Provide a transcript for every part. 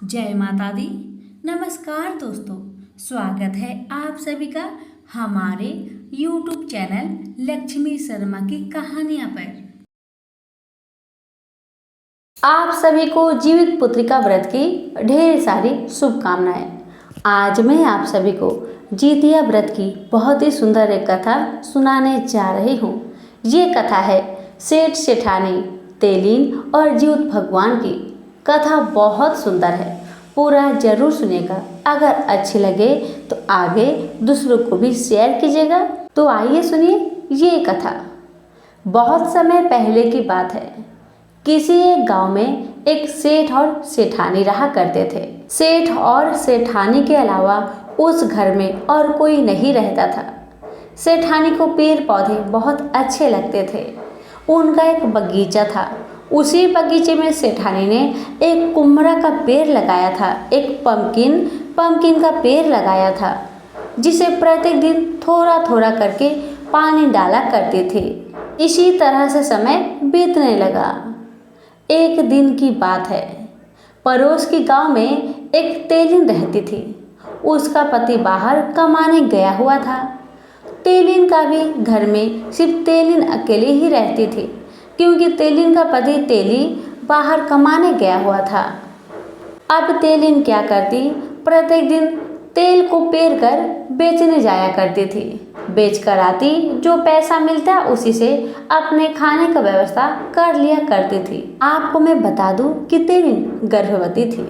जय माता दी। नमस्कार दोस्तों, स्वागत है आप सभी का हमारे YouTube चैनल लक्ष्मी शर्मा की कहानियां पर। आप सभी को जीवित पुत्रिका व्रत की ढेर सारी शुभकामनाएं। आज मैं आप सभी को जीतिया व्रत की बहुत ही सुंदर एक कथा सुनाने जा रही हूँ। ये कथा है सेठ सेठानी, तेलीन और जीवित भगवान की। कथा बहुत सुंदर है, पूरा जरूर सुनेगा। अगर अच्छी लगे तो आगे दूसरों को भी शेयर कीजिएगा। तो आइए सुनिए ये कथा। बहुत समय पहले की बात है। किसी एक गांव में एक सेठ और सेठानी रहा करते थे। सेठ और सेठानी के अलावा उस घर में और कोई नहीं रहता था। सेठानी को पेड़ पौधे बहुत अच्छे लगते थे। उनका एक बगीचा था। उसी बगीचे में सेठानी ने एक कुम्हरा का पेड़ लगाया था, एक पम्पकिन का पेड़ लगाया था, जिसे प्रत्येक दिन थोड़ा थोड़ा करके पानी डाला करते थे। इसी तरह से समय बीतने लगा। एक दिन की बात है। पड़ोस के गांव में एक तेलीन रहती थी। उसका पति बाहर कमाने गया हुआ था। तेलीन का भी घर में सिर्फ तेलीन अकेले ही रहती थी, क्योंकि तेलीन का पति तेली बाहर कमाने गया हुआ था। अब तेलीन क्या करती, प्रत्येक दिन तेल को पेर कर बेचने जाया करती थी। बेच कर आती, जो पैसा मिलता उसी से अपने खाने का व्यवस्था कर लिया करती थी। आपको मैं बता दूं कि तेलीन गर्भवती थी।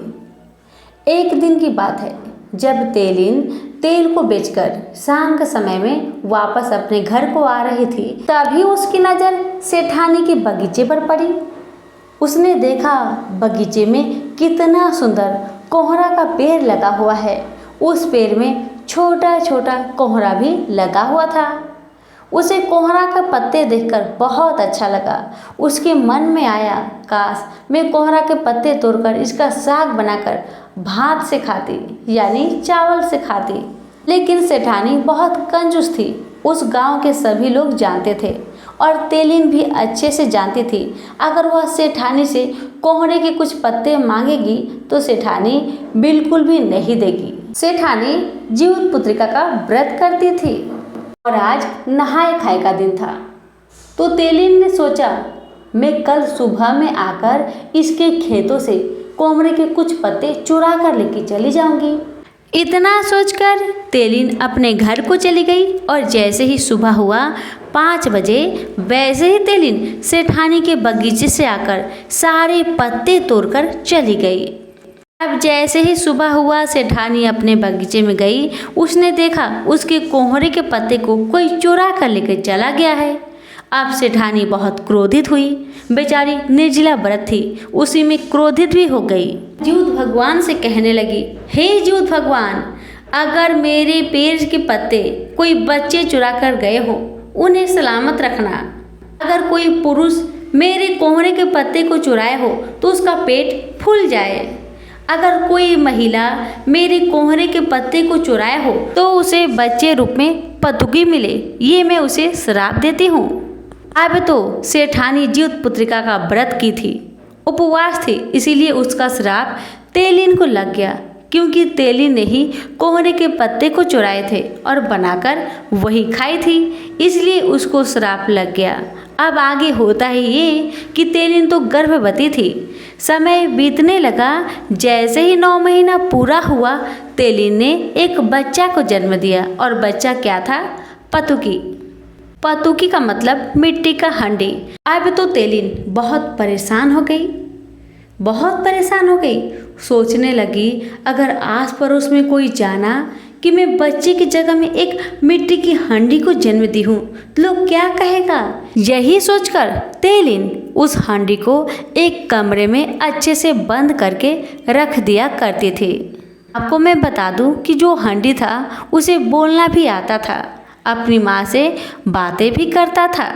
एक दिन की बात है, जब तेलीन तेल को बेचकर शाम के समय में वापस अपने घर को आ रही थी, तभी उसकी नज़र सेठानी के बगीचे पर पड़ी। उसने देखा बगीचे में कितना सुंदर कोहरा का पेड़ लगा हुआ है। उस पेड़ में छोटा छोटा कोहरा भी लगा हुआ था। उसे कोहरा के पत्ते देखकर बहुत अच्छा लगा। उसके मन में आया, काश मैं कोहरा के पत्ते तोड़कर इसका साग बनाकर भात से खाती, यानी चावल से खाती। लेकिन सेठानी बहुत कंजूस थी। उस गांव के सभी लोग जानते थे और तेलीन भी अच्छे से जानती थी। अगर वह सेठानी से कोहरे के कुछ पत्ते मांगेगी तो सेठानी बिल्कुल भी नहीं देगी। सेठानी जीवित पुत्रिका का व्रत करती थी और आज नहाए खाए का दिन था। तो तेलीन ने सोचा, मैं कल सुबह में आकर इसके खेतों से कोहरे के कुछ पत्ते चुरा कर लेके चली जाऊंगी। इतना सोचकर तेलीन अपने घर को चली गई और जैसे ही सुबह हुआ 5 बजे, वैसे ही तेलीन सेठानी के बगीचे से आकर सारे पत्ते तोड़कर चली गई। अब जैसे ही सुबह हुआ, सेठानी अपने बगीचे में गई। उसने देखा उसके कोहरे के पत्ते को कोई चुरा कर लेकर चला गया है। अब सेठानी बहुत क्रोधित हुई। बेचारी निर्जला व्रत थी, उसी में क्रोधित भी हो गई। जीवित भगवान से कहने लगी, हे जीवित भगवान, अगर मेरे पेड़ के पत्ते कोई बच्चे चुरा कर गए हो, उन्हें सलामत रखना। अगर कोई पुरुष मेरे कोहरे के पत्ते को चुराए हो तो उसका पेट फूल जाए। अगर कोई महिला मेरे कोहरे के पत्ते को चुराए हो तो उसे बच्चे रूप में पतुकी मिले, ये मैं उसे श्राप देती हूँ। अब तो सेठानी जीवित पुत्रिका का व्रत की थी, उपवास थी, इसीलिए उसका श्राप तेलीन को लग गया, क्योंकि तेलीन ने ही कोहरे के पत्ते को चुराए थे और बनाकर वही खाई थी, इसलिए उसको श्राप लग गया। अब आगे होता ही ये कि तेलीन तो गर्भवती थी। समय बीतने लगा। जैसे ही 9 महीना पूरा हुआ, तेलीन ने एक बच्चा को जन्म दिया और बच्चा क्या था? पतुकी। पतुकी का मतलब मिट्टी का हांडी। अब तो तेलीन बहुत परेशान हो गई। सोचने लगी, अगर आस पड़ोस में कोई जाना कि मैं बच्चे की जगह में एक मिट्टी की हांडी को जन्म दी हूँ, लोग क्या कहेगा? यही सोचकर तेलीन उस हांडी को एक कमरे में अच्छे से बंद करके रख दिया करती थी। आपको मैं बता दूं कि जो हांडी था उसे बोलना भी आता था, अपनी माँ से बातें भी करता था।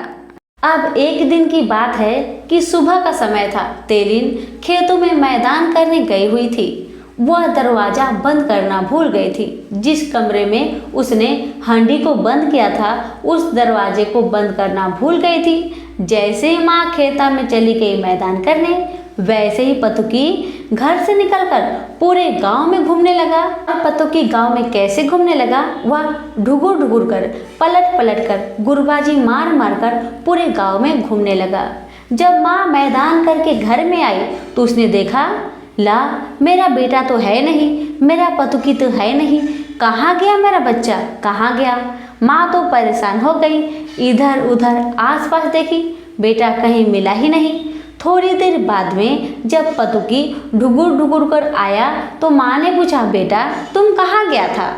अब एक दिन की बात है कि सुबह का समय था। तेलीन खेतों में मैदान करने गई हुई थी। वह दरवाज़ा बंद करना भूल गई थी। जिस कमरे में उसने हांडी को बंद किया था, उस दरवाजे को बंद करना भूल गई थी। जैसे ही माँ खेता में चली गई मैदान करने, वैसे ही पतुकी घर से निकलकर पूरे गांव में घूमने लगा। और पतुकी गांव में कैसे घूमने लगा, वह ढुगुर ढुगुर कर, पलट पलट कर, गुरबाजी मार मार कर पूरे गांव में घूमने लगा। जब माँ मैदान करके घर में आई तो उसने देखा, ला मेरा बेटा तो है नहीं, मेरा पतुकी तो है नहीं, कहाँ गया मेरा बच्चा, कहाँ गया। माँ तो परेशान हो गई, इधर उधर आसपास देखी, बेटा कहीं मिला ही नहीं। थोड़ी देर बाद में जब पतुकी ढुगुर ढुगुर कर आया तो माँ ने पूछा, बेटा तुम कहाँ गया था।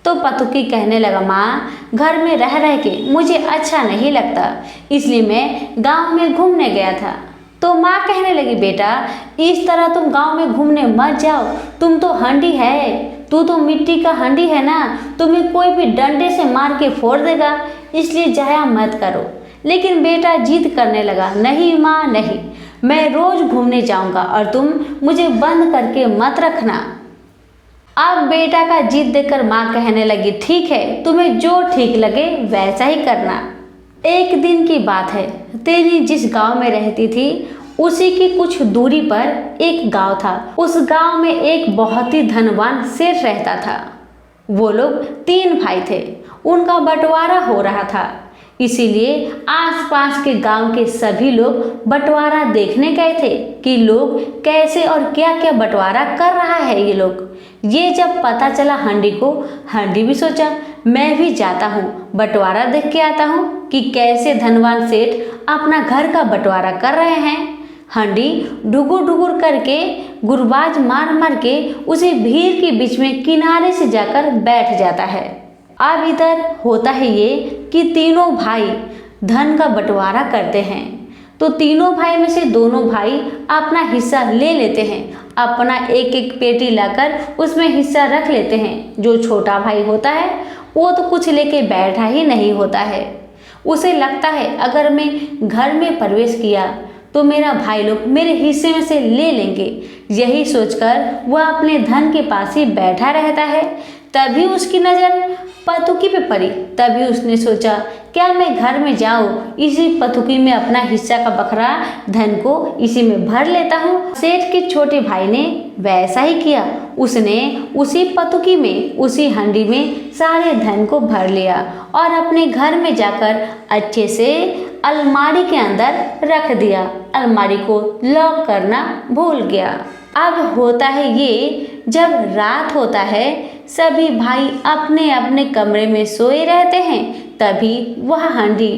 तो पतुकी कहने लगा, माँ घर में रह रह के मुझे अच्छा नहीं लगता, इसलिए मैं गांव में घूमने गया था। तो माँ कहने लगी, बेटा इस तरह तुम गांव में घूमने मत जाओ, तुम तो हंडी है, तू तो मिट्टी का हंडी है ना, तुम्हें कोई भी डंडे से मार के फोड़ देगा, इसलिए जाया मत करो। लेकिन बेटा जिद करने लगा, नहीं माँ नहीं, मैं रोज घूमने जाऊंगा और तुम मुझे बंद करके मत रखना। अब बेटा का जिद देखकर माँ कहने लगी, ठीक है, तुम्हें जो ठीक लगे वैसा ही करना। एक दिन की बात है, तेली जिस गांव में रहती थी उसी की कुछ दूरी पर एक गांव था। उस गांव में एक बहुत ही धनवान सेठ रहता था। वो लोग 3 भाई थे, उनका बंटवारा हो रहा था, इसीलिए आसपास के गांव के सभी लोग बंटवारा देखने गए थे कि लोग कैसे और क्या क्या बंटवारा कर रहा है ये लोग। ये जब पता चला हंडी को, हंडी भी सोचा मैं भी जाता हूँ, बंटवारा देख के आता हूँ कि कैसे धनवान सेठ अपना घर का बंटवारा कर रहे हैं। हंडी ढुगुर ढुगुर करके, गुरबाज मार मार के उसे भीड़ के बीच में किनारे से जाकर बैठ जाता है। अब इधर होता है ये कि तीनों भाई धन का बंटवारा करते हैं। तो तीनों भाई में से दोनों भाई अपना हिस्सा ले लेते हैं, अपना एक एक पेटी लाकर उसमें हिस्सा रख लेते हैं। जो छोटा भाई होता है वो तो कुछ लेके बैठा ही नहीं होता है, उसे लगता है अगर मैं घर में प्रवेश किया तो मेरा भाई लोग मेरे हिस्से में से ले लेंगे। यही सोचकर वह अपने धन के पास ही बैठा रहता है। तभी उसकी नज़र पतुकी पे पड़ी। तभी उसने सोचा, क्या मैं घर में जाऊँ, इसी पतुकी में अपना हिस्सा का बखरा धन को इसी में भर लेता हूँ। सेठ के छोटे भाई ने वैसा ही किया। उसने उसी पतुकी में, उसी हंडी में सारे धन को भर लिया और अपने घर में जाकर अच्छे से अलमारी के अंदर रख दिया। अलमारी को लॉक करना भूल गया। अब होता है ये, जब रात होता है सभी भाई अपने अपने कमरे में सोए रहते हैं, तभी वह हंडी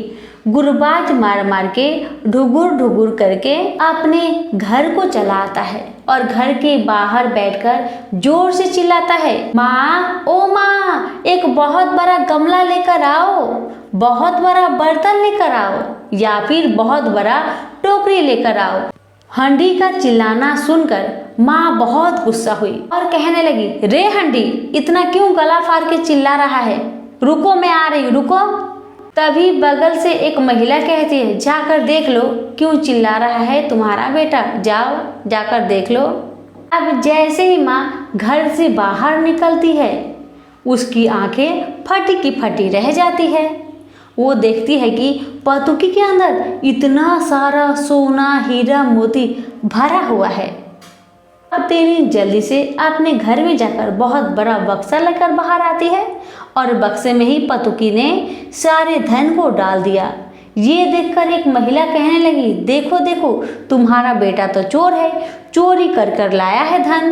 गुरबाज मार मार के, ढुगुर ढुगुर करके अपने घर को चला आता है और घर के बाहर बैठकर जोर से चिल्लाता है, माँ ओ माँ, एक बहुत बड़ा गमला लेकर आओ, बहुत बड़ा बर्तन लेकर आओ, या फिर बहुत बड़ा टोकरी लेकर आओ। हंडी का चिल्लाना सुनकर माँ बहुत गुस्सा हुई और कहने लगी, रे हंडी, इतना क्यों गला फाड़ के चिल्ला रहा है, रुको मैं आ रही हूँ, रुको। तभी बगल से एक महिला कहती है, जाकर देख लो क्यों चिल्ला रहा है तुम्हारा बेटा, जाओ जाकर देख लो। अब जैसे ही माँ घर से बाहर निकलती है उसकी आंखें फटी की फटी रह जाती है। वो देखती है कि पतुकी के अंदर इतना सारा सोना हीरा मोती भरा हुआ है। अब तेली जल्दी से अपने घर में जाकर बहुत बड़ा बक्सा लेकर बाहर आती है और बक्से में ही पतुकी ने सारे धन को डाल दिया। ये देखकर एक महिला कहने लगी, देखो देखो, तुम्हारा बेटा तो चोर है, चोरी कर कर लाया है धन।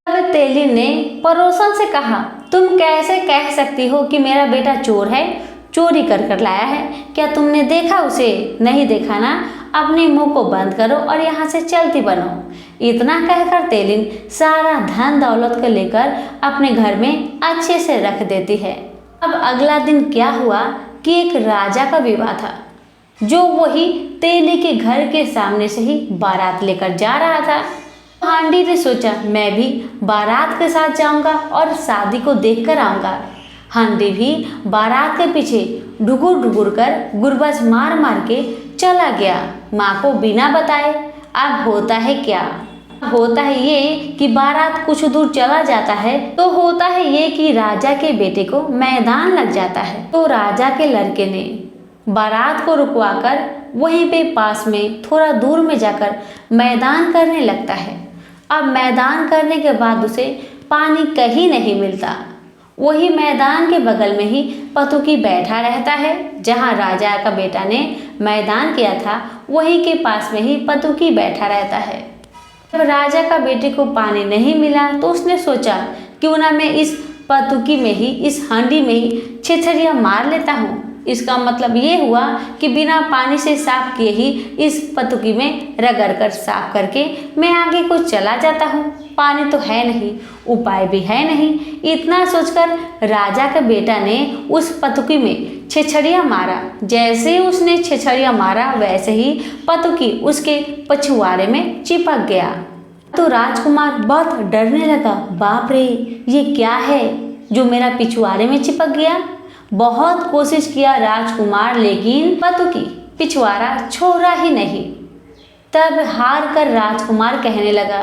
तब तेली ने पड़ोसन से कहा, तुम कैसे कह सकती हो कि मेरा बेटा चोर है, चोरी कर कर लाया है, क्या तुमने देखा उसे? नहीं देखा ना, अपने मुंह को बंद करो और यहाँ से चलती बनो। इतना कहकर तेलिन सारा धन दौलत को लेकर अपने घर में अच्छे से रख देती है। अब अगला दिन क्या हुआ कि एक राजा का विवाह था, जो वही तेली के घर के सामने से ही बारात लेकर जा रहा था। हांडी ने सोचा, मैं भी बारात के साथ जाऊंगा और शादी को देख कर आऊँगा। हांडी भी बारात के पीछे ढुगुर ढुगुर कर, गुरबाज मार मार के चला गया, माँ को बिना बताए। अब होता है क्या, होता है ये कि बारात कुछ दूर चला जाता है तो होता है ये कि राजा के बेटे को मैदान लग जाता है। तो राजा के लड़के ने बारात को रुकवाकर वहीं पे पास में थोड़ा दूर में जाकर मैदान करने लगता है। अब मैदान करने के बाद उसे पानी कहीं नहीं मिलता। वही मैदान के बगल में ही पतुकी बैठा रहता है। जहाँ राजा का बेटा ने मैदान किया था वही के पास में ही पतुकी बैठा रहता है। जब राजा का बेटे को पानी नहीं मिला तो उसने सोचा क्यों ना मैं इस पतुकी में ही, इस हांडी में ही छेछरिया मार लेता हूँ। इसका मतलब ये हुआ कि बिना पानी से साफ किए ही इस पतुकी में रगड़ कर साफ करके मैं आगे को चला जाता हूँ। पानी तो है नहीं, उपाय भी है नहीं। इतना सोचकर राजा का बेटा ने उस पतुकी में छेछड़िया मारा। जैसे ही उसने छेछड़िया मारा वैसे ही पतुकी उसके पछुआरे में चिपक गया। तो राजकुमार बहुत डरने लगा। बाप रे, ये क्या है जो मेरा पिछुआरे में चिपक गया। बहुत कोशिश किया राजकुमार, लेकिन पतुकी पिछवाड़ा छोड़ा ही नहीं। तब हार कर राजकुमार कहने लगा,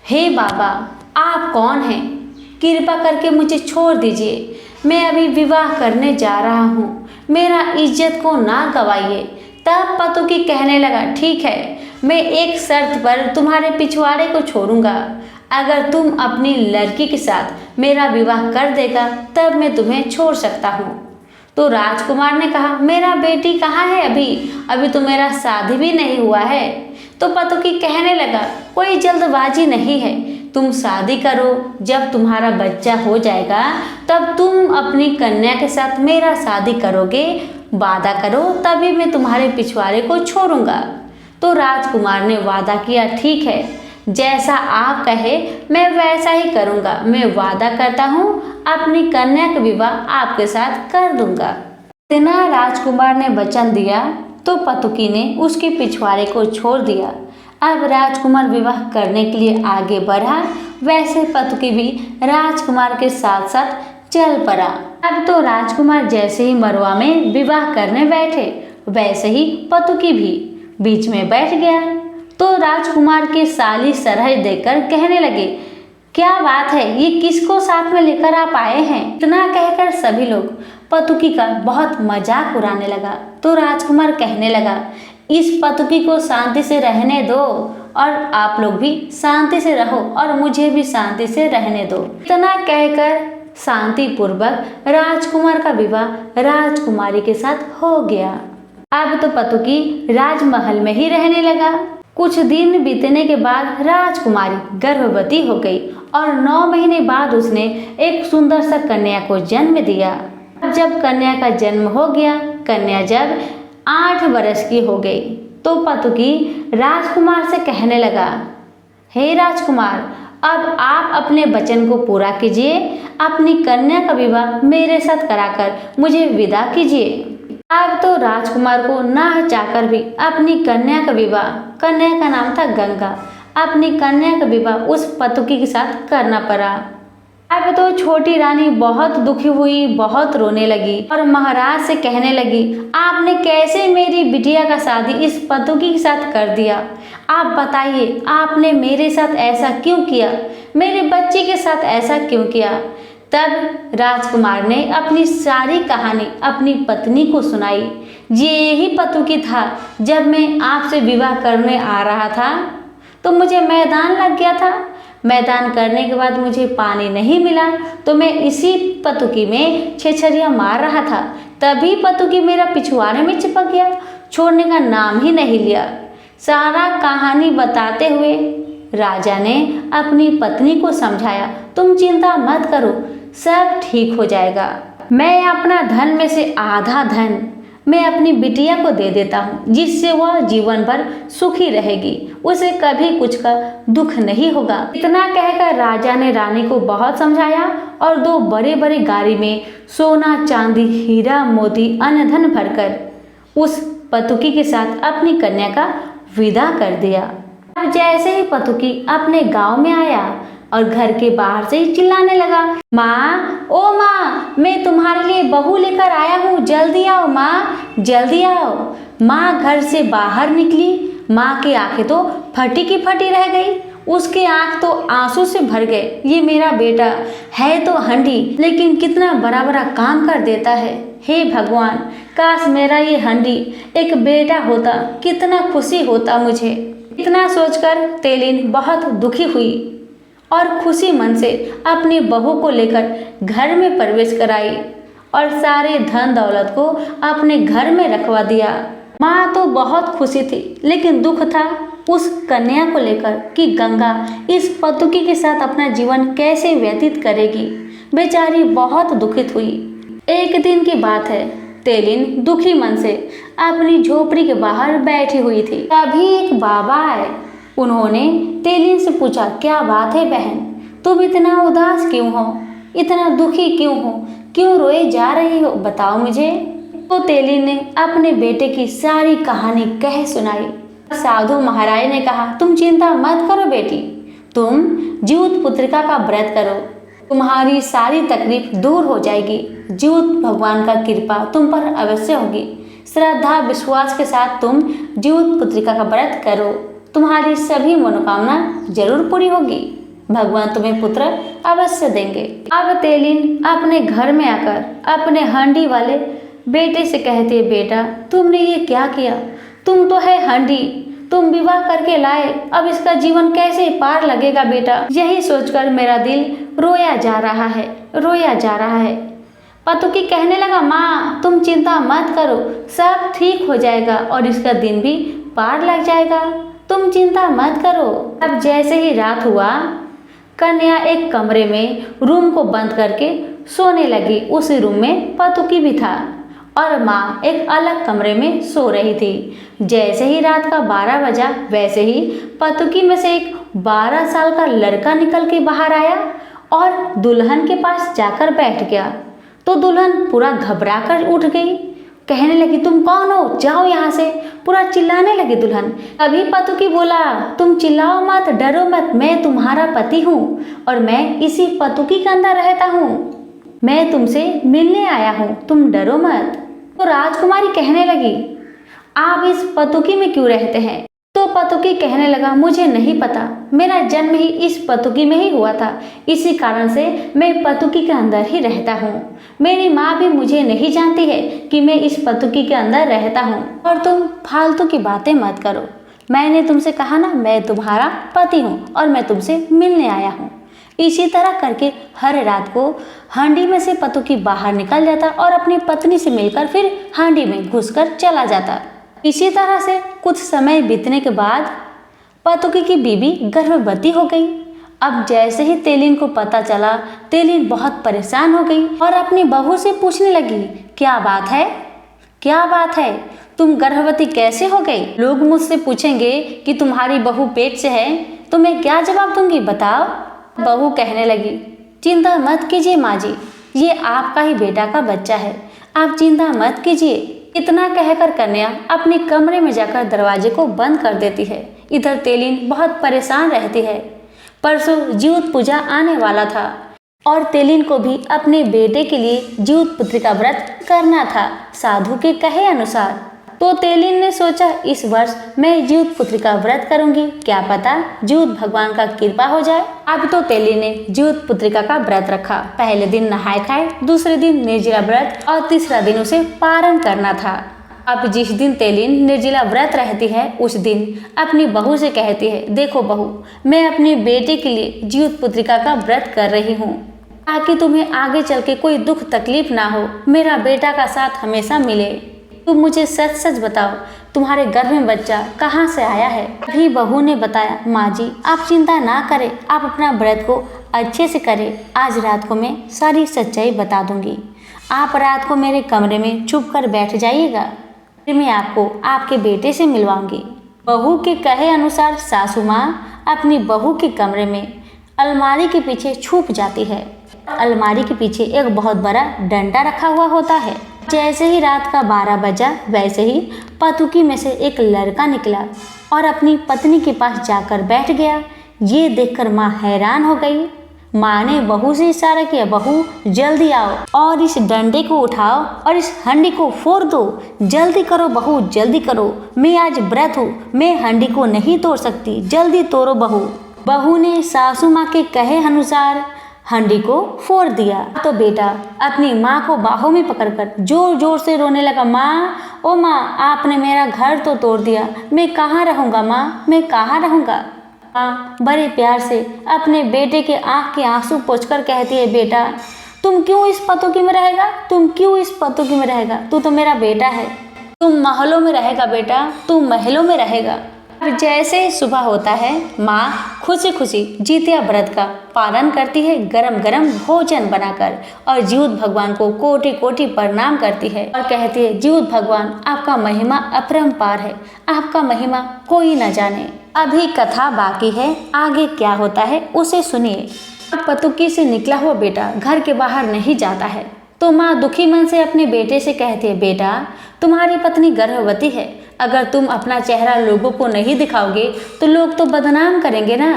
हे बाबा, आप कौन हैं? कृपा करके मुझे छोड़ दीजिए। मैं अभी विवाह करने जा रहा हूँ, मेरा इज्जत को ना गवाइए। तब पतुकी कहने लगा, ठीक है, मैं एक शर्त पर तुम्हारे पिछवाड़े को छोड़ूंगा। अगर तुम अपनी लड़की के साथ मेरा विवाह कर देगा तब मैं तुम्हें छोड़ सकता हूँ। तो राजकुमार ने कहा, मेरा बेटी कहाँ है? अभी तो मेरा शादी भी नहीं हुआ है। तो पतुकी कहने लगा, कोई जल्दबाजी नहीं है, तुम शादी करो। जब तुम्हारा बच्चा हो जाएगा तब तुम अपनी कन्या के साथ मेरा शादी करोगे। वादा करो, तभी मैं तुम्हारे पिछवाड़े को छोड़ूंगा। तो राजकुमार ने वादा किया, ठीक है, जैसा आप कहे मैं वैसा ही करूँगा। मैं वादा करता हूँ अपनी कन्या का विवाह आपके साथ कर दूंगा। इतना राजकुमार ने वचन दिया तो पतुकी ने उसके पिछवाड़े को छोड़ दिया। अब राजकुमार विवाह करने के लिए आगे बढ़ा, वैसे पतुकी भी राजकुमार के साथ साथ चल पड़ा। अब तो राजकुमार जैसे ही मरवा में विवाह करने बैठे वैसे ही पतुकी भी बीच में बैठ गया। तो राजकुमार के साली सरहज देखकर कहने लगे, क्या बात है, ये किसको साथ में लेकर आप आए हैं? इतना कहकर सभी लोग पतुकी का बहुत मजाक उड़ाने लगा। तो राजकुमार कहने लगा, इस पतुकी को शांति से रहने दो और आप लोग भी शांति से रहो और मुझे भी शांति से रहने दो। इतना कहकर शांति पूर्वक राजकुमार का विवाह राजकुमारी के साथ हो गया। अब तो पतुकी राजमहल में ही रहने लगा। कुछ दिन बीतने के बाद राजकुमारी गर्भवती हो गई और 9 महीने बाद उसने एक सुंदर सा कन्या को जन्म दिया। जब कन्या का जन्म हो गया, कन्या जब 8 वर्ष की हो गई तो पतुकी राजकुमार से कहने लगा, हे राजकुमार, अब आप अपने वचन को पूरा कीजिए। अपनी कन्या का विवाह मेरे साथ कराकर मुझे विदा कीजिए। अब तो राजकुमार को ना चाहकर भी अपनी कन्या का विवाह, कन्या का नाम था गंगा, अपनी कन्या का विवाह उस पतुकी के साथ करना पड़ा। अब तो छोटी रानी बहुत दुखी हुई, बहुत रोने लगी और महाराज से कहने लगी, आपने कैसे मेरी बिटिया का शादी इस पतुकी के साथ कर दिया? आप बताइए, आपने मेरे साथ ऐसा क्यों किया? मेरे बच्चे के साथ ऐसा क्यों किया? तब राजकुमार ने अपनी सारी कहानी अपनी पत्नी को सुनाई। ये ही पतुकी था, जब मैं आपसे विवाह करने आ रहा था तो मुझे मैदान लग गया था। मैदान करने के बाद मुझे पानी नहीं मिला तो मैं इसी पतुकी में छेछरिया मार रहा था। तभी पतुकी मेरा पिछवाड़े में चिपक गया, छोड़ने का नाम ही नहीं लिया। सारा कहानी बताते हुए राजा ने अपनी पत्नी को समझाया, तुम चिंता मत करो, सब ठीक हो जाएगा। मैं अपना धन में से आधा धन मैं अपनी बिटिया को दे देता हूँ, जिससे वह जीवन भर सुखी रहेगी, उसे कभी कुछ का दुख नहीं होगा। इतना कहकर राजा ने रानी को बहुत समझाया और 2 बड़े बड़े गाड़ी में सोना, चांदी, हीरा, मोती, अन्न धन भरकर उस पतुकी के साथ अपनी कन्या का विदा कर दिया। अब जैसे ही पतुकी अपने गांव में आया और घर के बाहर से ही चिल्लाने लगा, माँ, ओ माँ, मैं तुम्हारे लिए बहू लेकर आया हूँ, जल्दी आओ माँ, जल्दी आओ। माँ घर से बाहर निकली, माँ की आंखें तो फटी की फटी रह गई, उसके आंख तो आंसू से भर गए। ये मेरा बेटा है तो हंडी, लेकिन कितना बड़ा बड़ा काम कर देता है। हे भगवान, काश मेरा ये हंडी एक बेटा होता, कितना खुशी होता मुझे। इतना सोचकर तेलीन बहुत दुखी हुई और खुशी मन से अपनी बहू को लेकर घर में प्रवेश कराई और सारे धन दौलत को अपने घर में रखवा दिया। माँ तो बहुत खुशी थी, लेकिन दुख था उस कन्या को लेकर कि गंगा इस पतुकी के साथ अपना जीवन कैसे व्यतीत करेगी। बेचारी बहुत दुखित हुई। एक दिन की बात है, तेलीन दुखी मन से अपनी झोपड़ी के बाहर बैठी हुई थी। तभी एक बाबा आए। उन्होंने तेलीन से पूछा, क्या बात है बहन, तुम इतना उदास क्यों हो, इतना दुखी क्यों हो, क्यों रोए जा रही हो, बताओ मुझे। तो तेलीन ने अपने बेटे की सारी कहानी कह सुनाई। साधु महाराज ने कहा, तुम चिंता मत करो बेटी, तुम जीवित पुत्रिका का व्रत करो, तुम्हारी सारी तकलीफ दूर हो जाएगी। जीवित भगवान का कृपा तुम पर अवश्य होगी। श्रद्धा विश्वास के साथ तुम जीवित पुत्रिका का व्रत करो, तुम्हारी सभी मनोकामना जरूर पूरी होगी। भगवान तुम्हें पुत्र अवश्य देंगे। अब तेलीन अपने घर में आकर अपने हांडी वाले बेटे से कहती है, बेटा तुमने ये क्या किया, तुम तो है हांडी, तुम विवाह करके लाए, अब इसका जीवन कैसे पार लगेगा बेटा। यही सोचकर मेरा दिल रोया जा रहा है, रोया जा रहा है। पतुकी कहने लगा, माँ तुम चिंता मत करो, सब ठीक हो जाएगा और इसका दिन भी पार लग जाएगा, तुम चिंता मत करो। अब जैसे ही रात हुआ, कन्या एक कमरे में रूम को बंद करके सोने लगी। उसी रूम में पतुकी भी था और माँ एक अलग कमरे में सो रही थी। जैसे ही रात का 12 बजा, वैसे ही पतुकी में से एक 12 साल का लड़का निकल के बाहर आया और दुल्हन के पास जाकर बैठ गया। तो दुल्हन पूरा घबरा कर उठ गई, कहने लगी, तुम कौन हो, जाओ यहाँ से, पूरा चिल्लाने लगी दुल्हन। अभी पतुकी बोला, तुम चिल्लाओ मत, डरो मत, मैं तुम्हारा पति हूँ और मैं इसी पतुकी के अंदर रहता हूँ, मैं तुमसे मिलने आया हूँ, तुम डरो मत। तो राजकुमारी कहने लगी, आप इस पतुकी में क्यों रहते हैं। तो पतुकी कहने लगा, मुझे नहीं पता, मेरा जन्म ही इस पतुकी में ही हुआ था, इसी कारण से मैं पतुकी के अंदर ही रहता हूँ। मेरी माँ भी मुझे नहीं जानती है कि मैं इस पतुकी के अंदर रहता हूँ। और तुम फालतू की बातें मत करो, मैंने तुमसे कहा ना, मैं तुम्हारा पति हूँ और मैं तुमसे मिलने आया हूँ। इसी तरह करके हर रात को हांडी में से पतुकी बाहर निकल जाता और अपनी पत्नी से मिलकर फिर हांडी में घुसकर चला जाता। इसी तरह से कुछ समय बीतने के बाद पतुकी की बीवी गर्भवती हो गई। अब जैसे ही तेलीन को पता चला, तेलीन बहुत परेशान हो गई और अपनी बहू से पूछने लगी, क्या बात है, क्या बात है, तुम गर्भवती कैसे हो गई। लोग मुझसे पूछेंगे कि तुम्हारी बहू पेट से है, तो मैं क्या जवाब दूंगी, बताओ। बहू कहने लगी, चिंता मत कीजिए माँ जी, ये आपका ही बेटा का बच्चा है, आप चिंता मत कीजिए। इतना कहकर कन्या अपने कमरे में जाकर दरवाजे को बंद कर देती है। इधर तेलीन बहुत परेशान रहती है। परसों जीवित पूजा आने वाला था और तेलीन को भी अपने बेटे के लिए जीवित पुत्री का व्रत करना था साधु के कहे अनुसार। तो तेलीन ने सोचा, इस वर्ष मैं जीवित पुत्री का व्रत करूंगी, क्या पता जीवित भगवान का कृपा हो जाए। अब तो तेलीन ने जीवित पुत्रिका का व्रत रखा। पहले दिन नहाए खाए, दूसरे दिन निर्जला व्रत और तीसरा दिन उसे पारण करना था। अब जिस दिन तेलीन निर्जला व्रत रहती है, उस दिन अपनी बहू से कहती है, देखो बहू, मैं अपने बेटे के लिए जीवित पुत्रिका का व्रत कर रही हूँ ताकि तुम्हें आगे चल के कोई दुख तकलीफ ना हो, मेरा बेटा का साथ हमेशा मिले। तुम मुझे सच सच बताओ, तुम्हारे गर्भ में बच्चा कहाँ से आया है। अभी बहू ने बताया, माँ जी आप चिंता ना करें, आप अपना व्रत को अच्छे से करें, आज रात को मैं सारी सच्चाई बता दूंगी। आप रात को मेरे कमरे में छुप कर बैठ जाइएगा, फिर मैं आपको आपके बेटे से मिलवाऊंगी। बहू के कहे अनुसार सासू माँ अपनी बहू के कमरे में अलमारी के पीछे छुप जाती है। अलमारी के पीछे एक बहुत बड़ा डंडा रखा हुआ होता है। जैसे ही रात का 12 बजा, वैसे ही पतुकी में से एक लड़का निकला और अपनी पत्नी के पास जाकर बैठ गया। ये देखकर माँ हैरान हो गई। माँ ने बहू से इशारा किया, बहू जल्दी आओ और इस डंडे को उठाओ और इस हंडी को फोड़ दो, जल्दी करो बहू, जल्दी करो, मैं आज व्रत हूँ, मैं हंडी को नहीं तोड़ सकती, जल्दी तोड़ो बहू। बहू ने सासू माँ के कहे अनुसार हंडी को फोड़ दिया। तो बेटा अपनी माँ को बाहों में पकड़कर जोर जोर से रोने लगा, माँ ओ माँ, आपने मेरा घर तो तोड़ दिया, मैं कहाँ रहूँगा माँ, मैं कहाँ रहूँगा। माँ बड़े प्यार से अपने बेटे के आँख के आंसू पोंछकर कहती है, बेटा तुम क्यों इस पतोगी में रहेगा, तुम क्यों इस पतोगी में रहेगा, तू तो मेरा बेटा है। तुम महलों में रहेगा बेटा, तू महलों में रहेगा। जैसे ही सुबह होता है, माँ खुशी खुशी जितिया व्रत का पालन करती है, गरम गरम भोजन बनाकर, और जीउत भगवान को कोटि कोटि प्रणाम करती है और कहती है, जीउत भगवान आपका महिमा अपरंपार है, आपका महिमा कोई न जाने। अभी कथा बाकी है, आगे क्या होता है उसे सुनिए। पतुकी से निकला हुआ बेटा घर के बाहर नहीं जाता है, तो माँ दुखी मन से अपने बेटे से कहती है, बेटा तुम्हारी पत्नी गर्भवती है, अगर तुम अपना चेहरा लोगों को नहीं दिखाओगे तो लोग तो बदनाम करेंगे ना,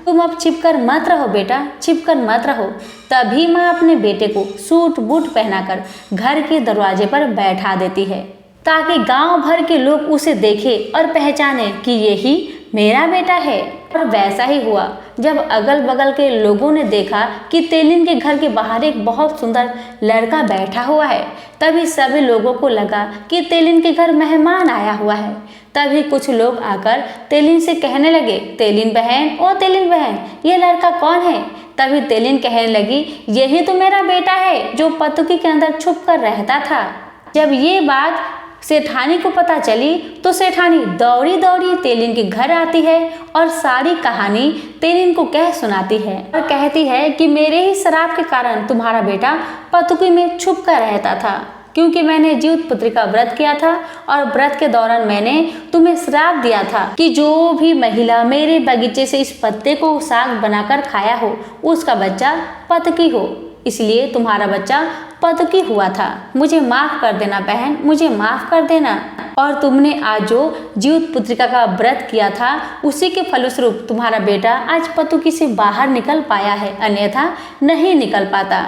तुम अब छिपकर मत रहो बेटा, छिपकर मत रहो। तभी माँ अपने बेटे को सूट बूट पहनाकर घर के दरवाजे पर बैठा देती है, ताकि गांव भर के लोग उसे देखें और पहचाने कि यही मेरा बेटा है। और वैसा ही हुआ। जब अगल बगल के लोगों ने देखा कि तेलिन के घर के बाहर एक बहुत सुंदर लड़का बैठा हुआ है, तभी सभी लोगों को लगा कि तेलिन के घर मेहमान आया हुआ है। तभी कुछ लोग आकर तेलिन से कहने लगे, तेलिन बहन, ओ तेलिन बहन, ये लड़का कौन है। तभी तेलिन कहने लगी, यही तो मेरा बेटा है जो पतुकी के अंदर छुप कर रहता था। जब ये बात सेठानी को पता चली तो सेठानी दौड़ी दौड़ी तेलिन के घर आती है और सारी कहानी तेलिन को कह सुनाती है और कहती है कि मेरे ही श्राप के कारण तुम्हारा बेटा पतुकी में छुप कर रहता था, क्योंकि मैंने जीउत पुत्री का व्रत किया था और व्रत के दौरान मैंने तुम्हें श्राप दिया था कि जो भी महिला मेरे बगीचे से इस पत्ते को साग बनाकर खाया हो उसका बच्चा पतुकी हो, इसलिए तुम्हारा बच्चा पतुकी हुआ था। मुझे माफ कर देना बहन, मुझे माफ कर देना। और तुमने आज जो जीउत पुत्रिका का व्रत किया था उसी के फलस्वरूप तुम्हारा बेटा आज पतुकी से बाहर निकल पाया है, अन्यथा नहीं निकल पाता।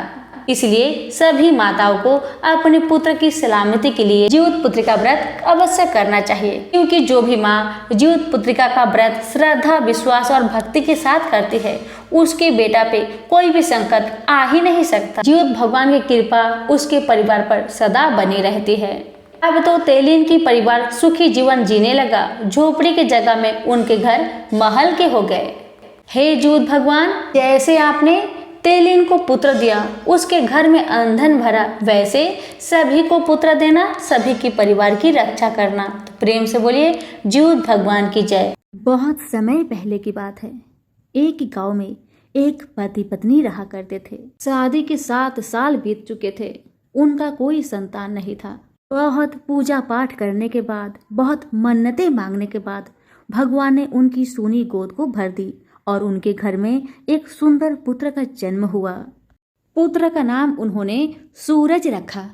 इसलिए सभी माताओं को अपने पुत्र की सलामती के लिए जीउत पुत्रिका व्रत अवश्य करना चाहिए, क्योंकि जो भी माँ जीउत पुत्रिका का व्रत श्रद्धा, विश्वास और भक्ति के साथ करती है उसके बेटा पे कोई भी संकट आ ही नहीं सकता। जीउत भगवान की कृपा उसके परिवार पर सदा बनी रहती है। अब तो तेलिन की परिवार सुखी जीवन जीने लगा। झोपड़ी के जगह में उनके घर महल के हो गए। हे जीउत भगवान, जैसे आपने तेलिन को पुत्र दिया, उसके घर में अंधन भरा, वैसे सभी को पुत्र देना, सभी की परिवार की रक्षा करना। तो प्रेम से बोलिए जीउत भगवान की जय। बहुत समय पहले की बात है। एक गांव में एक पति पत्नी रहा करते थे। शादी के 7 साल बीत चुके थे। उनका कोई संतान नहीं था। बहुत पूजा पाठ करने के बाद, बहुत मन्नतें मांगने के बाद भगवान ने उनकी सूनी गोद को भर दी और उनके घर में एक सुंदर पुत्र का जन्म हुआ। पुत्र का नाम उन्होंने सूरज रखा।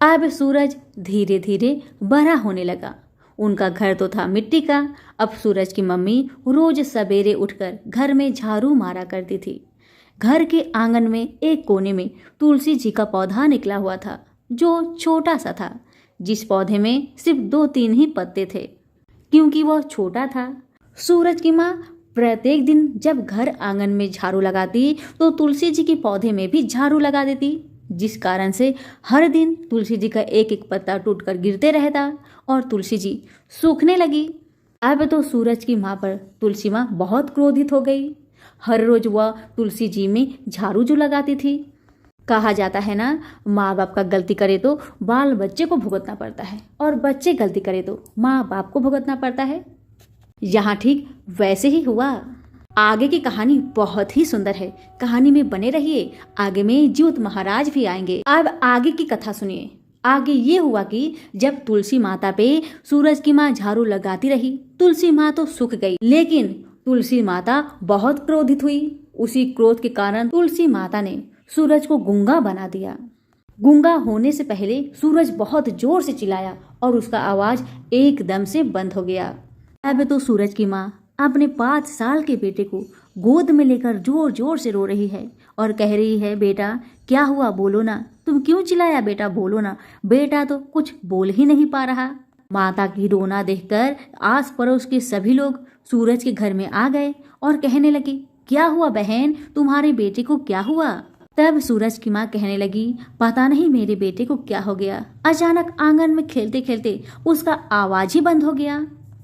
अब सूरज धीरे धीरे बड़ा होने लगा। उनका घर तो था मिट्टी का। अब सूरज की मम्मी रोज सवेरे उठकर घर में झाड़ू मारा करती थी। घर के आंगन में एक कोने में तुलसी जी का पौधा निकला हुआ था, जो छोटा सा था, जिस पौधे में सिर्फ 2-3 ही पत्ते थे, क्योंकि वह छोटा था। सूरज की माँ प्रत्येक दिन जब घर आंगन में झाड़ू लगाती तो तुलसी जी के पौधे में भी झाड़ू लगा देती, जिस कारण से हर दिन तुलसी जी का एक एक पत्ता टूटकर गिरते रहता और तुलसी जी सूखने लगी। अब तो सूरज की माँ पर तुलसी माँ बहुत क्रोधित हो गई। हर रोज वह तुलसी जी में झाड़ू जो लगाती थी। कहा जाता है ना, माँ बाप का गलती करे तो बाल बच्चे को भुगतना पड़ता है और बच्चे गलती करे तो माँ बाप को भुगतना पड़ता है। यहाँ ठीक वैसे ही हुआ। आगे की कहानी बहुत ही सुंदर है। कहानी में बने रहिए। आगे में जीउत महाराज भी आएंगे। अब आगे की कथा सुनिए। आगे ये हुआ कि जब तुलसी माता पे सूरज की माँ झाड़ू लगाती रही, तुलसी माँ तो सूख गई, लेकिन तुलसी माता बहुत क्रोधित हुई। उसी क्रोध के कारण तुलसी माता ने सूरज को गूंगा बना दिया। गूंगा होने से पहले सूरज बहुत जोर से चिल्लाया और उसका आवाज एकदम से बंद हो गया। अब तो सूरज की माँ अपने 5 साल के बेटे को गोद में लेकर जोर जोर से रो रही है और कह रही है, बेटा क्या हुआ, बोलो ना, तुम क्यों चिल्लाया, बेटा बोलो ना। बेटा तो कुछ बोल ही नहीं पा रहा। माता की रोना देखकर आस पड़ोस के सभी लोग सूरज के घर में आ गए और कहने लगे, क्या हुआ बहन, तुम्हारे बेटे को क्या हुआ। तब सूरज की माँ कहने लगी, पता नहीं मेरे बेटे को क्या हो गया, अचानक आंगन में खेलते खेलते उसका आवाज ही बंद हो गया।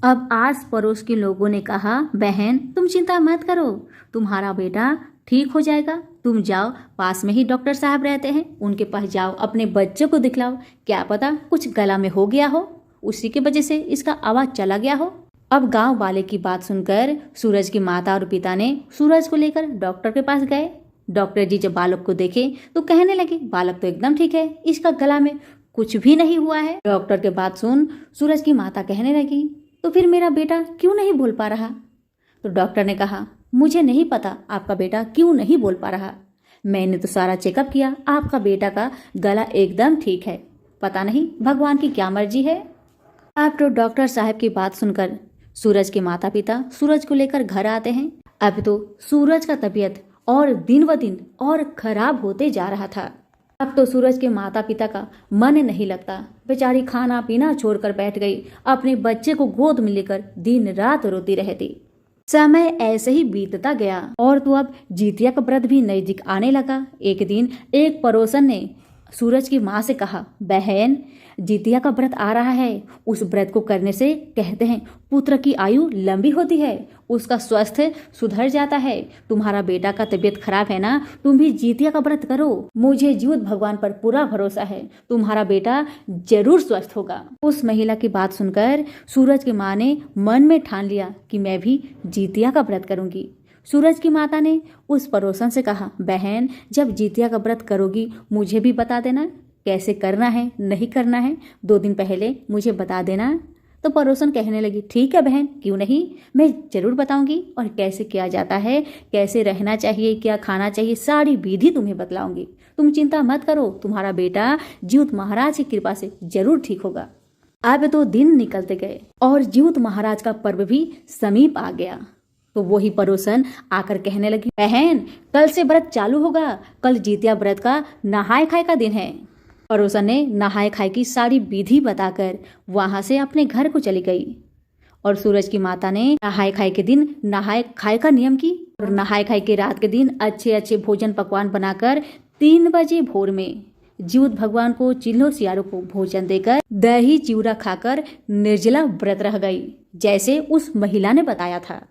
अब आस पड़ोस के लोगों ने कहा, बहन तुम चिंता मत करो, तुम्हारा बेटा ठीक हो जाएगा। तुम जाओ, पास में ही डॉक्टर साहब रहते हैं, उनके पास जाओ, अपने बच्चे को दिखलाओ, क्या पता कुछ गला में हो गया हो, उसी की वजह से इसका आवाज चला गया हो। अब गांव वाले की बात सुनकर सूरज की माता और पिता ने सूरज को लेकर डॉक्टर के पास गए। डॉक्टर जी जब बालक को देखे तो कहने लगे, बालक तो एकदम ठीक है, इसका गला में कुछ भी नहीं हुआ है। डॉक्टर के बात सुन सूरज की माता कहने लगी, तो फिर मेरा बेटा क्यों नहीं बोल पा रहा? तो डॉक्टर ने कहा, मुझे नहीं पता आपका बेटा क्यों नहीं बोल पा रहा, मैंने तो सारा चेकअप किया, आपका बेटा का गला एकदम ठीक है, पता नहीं भगवान की क्या मर्जी है। अब तो डॉक्टर साहब की बात सुनकर सूरज के माता पिता सूरज को लेकर घर आते हैं। अब तो सूरज का तबीयत और दिन व दिन और खराब होते जा रहा था। अब तो सूरज के माता पिता का मन नहीं लगता, बेचारी खाना पीना छोड़कर बैठ गई, अपने बच्चे को गोद में लेकर दिन रात रोती रहती। समय ऐसे ही बीतता गया और तो अब जितिया का व्रत भी नजदीक आने लगा। एक दिन एक पड़ोसन ने सूरज की माँ से कहा, बहन जितिया का व्रत आ रहा है, उस व्रत को करने से कहते हैं पुत्र की आयु लंबी होती है, उसका स्वास्थ्य सुधर जाता है। तुम्हारा बेटा का तबीयत खराब है ना, तुम भी जितिया का व्रत करो, मुझे जीवित भगवान पर पूरा भरोसा है, तुम्हारा बेटा जरूर स्वस्थ होगा। उस महिला की बात सुनकर सूरज की माँ ने मन में ठान लिया कि मैं भी जितिया का व्रत करूंगी। सूरज की माता ने उस पड़ोसन से कहा, बहन जब जितिया का व्रत करोगी मुझे भी बता देना, कैसे करना है नहीं करना है, 2 दिन पहले मुझे बता देना। तो पड़ोसन कहने लगी, ठीक है बहन, क्यों नहीं, मैं जरूर बताऊंगी, और कैसे किया जाता है, कैसे रहना चाहिए, क्या खाना चाहिए, सारी विधि तुम्हें बतलाऊंगी। तुम चिंता मत करो, तुम्हारा बेटा जीवित महाराज की कृपा से जरूर ठीक होगा। अब तो दिन निकलते गए और जीवित महाराज का पर्व भी समीप आ गया। तो वही पड़ोसन आकर कहने लगी, बहन कल से व्रत चालू होगा, कल जितिया व्रत का नहाय खाए का दिन है। पड़ोसन ने नहाय खाए की सारी विधि बताकर वहां से अपने घर को चली गई और सूरज की माता ने नहाय खाए के दिन नहाय खाए का नियम की और नहाय खाए के रात के दिन अच्छे अच्छे भोजन पकवान बनाकर 3 बजे भोर में जीवित भगवान को चिल्लो सियारों को भोजन देकर दही चिवड़ा खाकर निर्जला व्रत रह गई, जैसे उस महिला ने बताया था।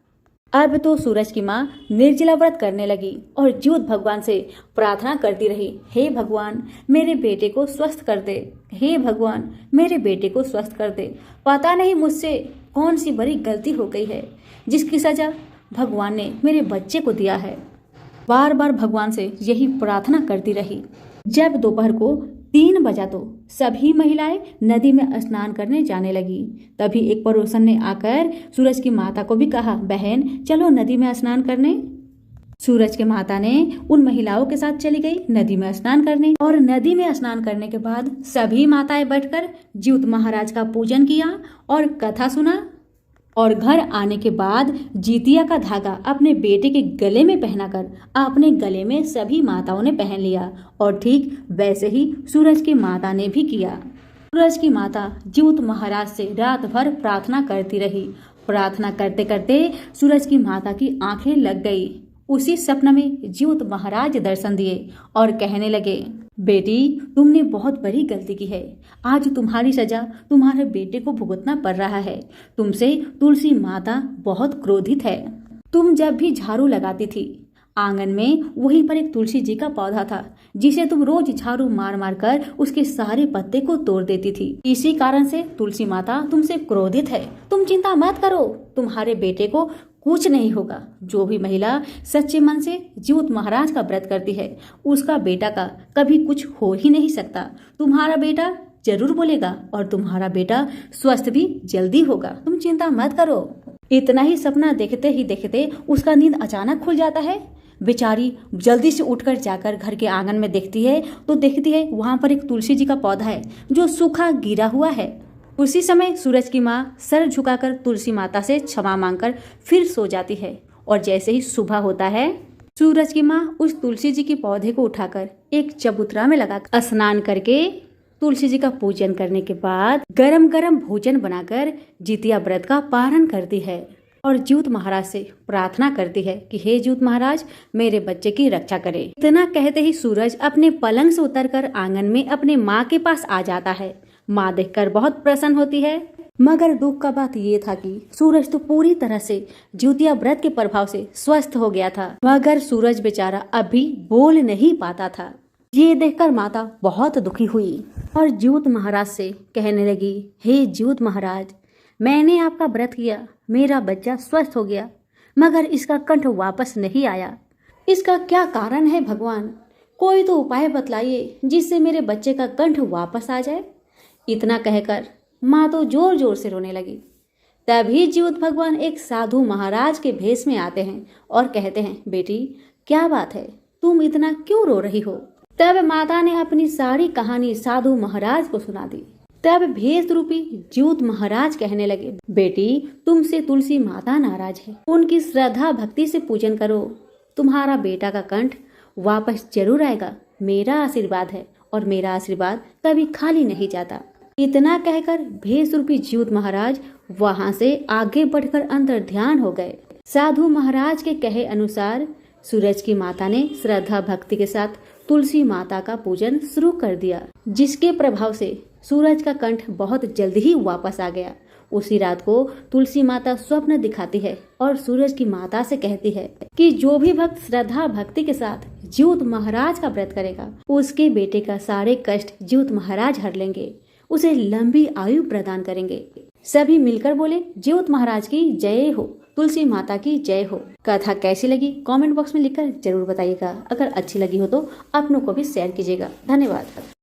अब तो सूरज की माँ निर्जला व्रत करने लगी और जीवित भगवान से प्रार्थना करती रही, हे भगवान मेरे बेटे को स्वस्थ कर दे, हे भगवान मेरे बेटे को स्वस्थ कर दे, पता नहीं मुझसे कौन सी बड़ी गलती हो गई है जिसकी सजा भगवान ने मेरे बच्चे को दिया है। बार बार भगवान से यही प्रार्थना करती रही। जब दोपहर को 3 बजा तो सभी महिलाएं नदी में स्नान करने जाने लगी। तभी एक पड़ोसन ने आकर सूरज की माता को भी कहा, बहन चलो नदी में स्नान करने। सूरज की माता ने उन महिलाओं के साथ चली गई नदी में स्नान करने और नदी में स्नान करने के बाद सभी माताएं बैठकर जीवित महाराज का पूजन किया और कथा सुना और घर आने के बाद जितिया का धागा अपने बेटे के गले में पहनाकर अपने गले में सभी माताओं ने पहन लिया और ठीक वैसे ही सूरज की माता ने भी किया। सूरज की माता जीवित महाराज से रात भर प्रार्थना करती रही। प्रार्थना करते करते सूरज की माता की आंखें लग गई। उसी सपने में जीवित महाराज दर्शन दिए और कहने लगे, बेटी तुमने बहुत बड़ी गलती की है, आज तुम्हारी सजा तुम्हारे बेटे को भुगतना पड़ रहा है। तुमसे तुलसी माता बहुत क्रोधित है। तुम जब भी झाड़ू लगाती थी आंगन में वहीं पर एक तुलसी जी का पौधा था जिसे तुम रोज झाड़ू मार मार कर उसके सारे पत्ते को तोड़ देती थी। इसी कारण से तुलसी माता तुमसे क्रोधित है। तुम चिंता मत करो, तुम्हारे बेटे को कुछ नहीं होगा। जो भी महिला सच्चे मन से जीवित महाराज का व्रत करती है उसका बेटा का कभी कुछ हो ही नहीं सकता। तुम्हारा बेटा जरूर बोलेगा और तुम्हारा बेटा स्वस्थ भी जल्दी होगा। तुम चिंता मत करो। इतना ही सपना देखते ही देखते उसका नींद अचानक खुल जाता है। बेचारी जल्दी से उठकर जाकर घर के आंगन में देखती है तो देखती है वहां पर एक तुलसी जी का पौधा है जो सूखा गिरा हुआ है। उसी समय सूरज की माँ सर झुकाकर तुलसी माता से क्षमा मांगकर फिर सो जाती है और जैसे ही सुबह होता है सूरज की माँ उस तुलसी जी के पौधे को उठाकर एक चबूतरा में लगाकर स्नान करके तुलसी जी का पूजन करने के बाद गरम गरम भोजन बनाकर जितिया व्रत का पारण करती है और ज्यूत महाराज से प्रार्थना करती है कि हे ज्यूत महाराज, मेरे बच्चे की रक्षा करें। इतना कहते ही सूरज अपने पलंग से उतरकर आंगन में अपने माँ के पास आ जाता है। माँ देखकर बहुत प्रसन्न होती है, मगर दुख का बात ये था कि सूरज तो पूरी तरह से ज्यूतिया व्रत के प्रभाव से स्वस्थ हो गया था, मगर सूरज बेचारा अभी बोल नहीं पाता था। ये देखकर माता बहुत दुखी हुई और ज्यूत महाराज से कहने लगी, हे ज्यूत महाराज, मैंने आपका व्रत किया, मेरा बच्चा स्वस्थ हो गया, मगर इसका कंठ वापस नहीं आया। इसका क्या कारण है भगवान? कोई तो उपाय बतलाइए जिससे मेरे बच्चे का कंठ वापस आ जाए। इतना कहकर माँ तो जोर जोर से रोने लगी। तभी ज्यूत भगवान एक साधु महाराज के भेष में आते हैं और कहते हैं, बेटी क्या बात है, तुम इतना क्यों रो रही हो? तब माता ने अपनी सारी कहानी साधु महाराज को सुना दी। तब भेष रूपी ज्यूत महाराज कहने लगे, बेटी तुमसे तुलसी माता नाराज है, उनकी श्रद्धा भक्ति से पूजन करो, तुम्हारा बेटा का कंठ वापस जरूर आएगा। मेरा आशीर्वाद है और मेरा आशीर्वाद कभी खाली नहीं जाता। इतना कहकर भेष रूपी ज्यूत महाराज वहां से आगे बढ़कर अंतर ध्यान हो गए। साधु महाराज के कहे अनुसार सूरज की माता ने श्रद्धा भक्ति के साथ तुलसी माता का पूजन शुरू कर दिया, जिसके प्रभाव से सूरज का कंठ बहुत जल्दी ही वापस आ गया। उसी रात को तुलसी माता स्वप्न दिखाती है और सूरज की माता से कहती है कि जो भी भक्त श्रद्धा भक्ति के साथ ज्यूत महाराज का व्रत करेगा, उसके बेटे का सारे कष्ट ज्यूत महाराज हर लेंगे, उसे लंबी आयु प्रदान करेंगे। सभी मिलकर बोले, ज्यूत महाराज की जय हो, तुलसी माता की जय हो। कथा कैसी लगी कमेंट बॉक्स में लिखकर जरूर बताइएगा। अगर अच्छी लगी हो तो अपनों को भी शेयर कीजिएगा। धन्यवाद।